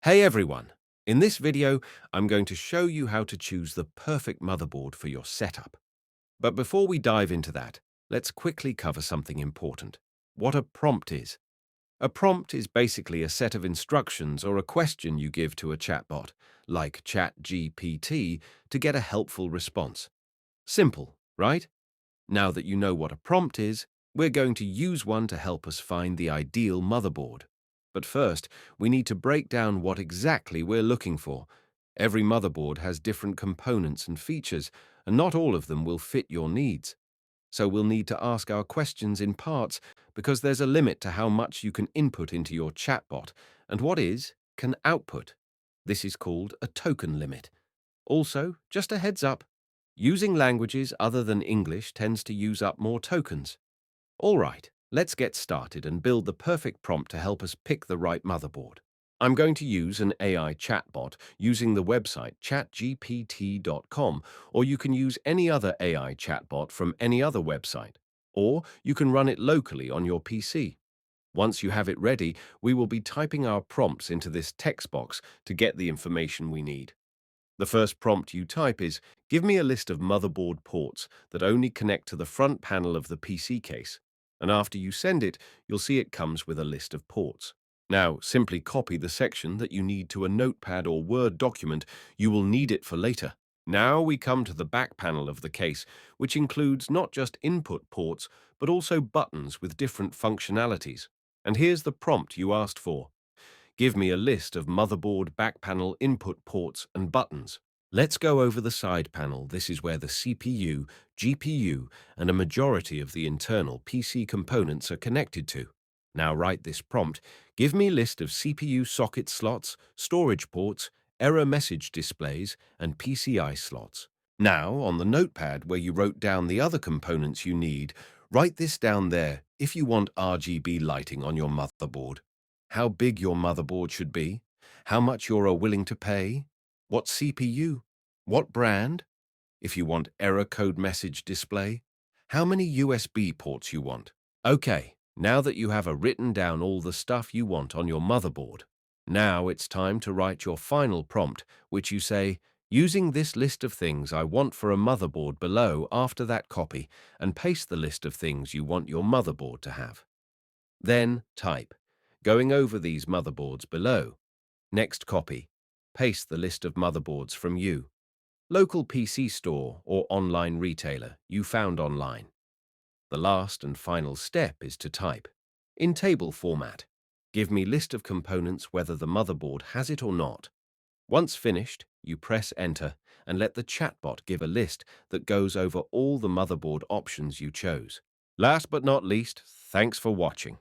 Hey everyone! In this video, I'm going to show you how to choose the perfect motherboard for your setup. But before we dive into that, let's quickly cover something important: what a prompt is. A prompt is basically a set of instructions or a question you give to a chatbot, like ChatGPT, to get a helpful response. Simple, right? Now that you know what a prompt is, we're going to use one to help us find the ideal motherboard. But first, we need to break down what exactly we're looking for. Every motherboard has different components and features, and not all of them will fit your needs. So we'll need to ask our questions in parts because there's a limit to how much you can input into your chatbot and what can output. This is called a token limit. Also, just a heads up, using languages other than English tends to use up more tokens. All right, let's get started and build the perfect prompt to help us pick the right motherboard. I'm going to use an AI chatbot using the website chatgpt.com, or you can use any other AI chatbot from any other website, or you can run it locally on your PC. Once you have it ready, we will be typing our prompts into this text box to get the information we need. The first prompt you type is, "Give me a list of motherboard ports that only connect to the front panel of the PC case." And after you send it, you'll see it comes with a list of ports. Now, simply copy the section that you need to a notepad or Word document. You will need it for later. Now we come to the back panel of the case, which includes not just input ports, but also buttons with different functionalities. And here's the prompt you asked for. Give me a list of motherboard back panel input ports and buttons. Let's go over the side panel. This is where the CPU, GPU, and a majority of the internal PC components are connected to. Now write this prompt. Give me a list of CPU socket slots, storage ports, error message displays, and PCI slots. Now, on the notepad where you wrote down the other components you need, write this down there if you want RGB lighting on your motherboard, how big your motherboard should be, how much you're willing to pay, what CPU, what brand, if you want error code message display, how many USB ports you want. Okay, now that you have written down all the stuff you want on your motherboard, now it's time to write your final prompt, which you say, using this list of things I want for a motherboard below after that copy, and paste the list of things you want your motherboard to have. Then type, going over these motherboards below. Next copy, paste the list of motherboards from you, local PC store or online retailer you found online. The last and final step is to type, in table format, give me list of components whether the motherboard has it or not. Once finished, you press enter and let the chatbot give a list that goes over all the motherboard options you chose. Last but not least, thanks for watching.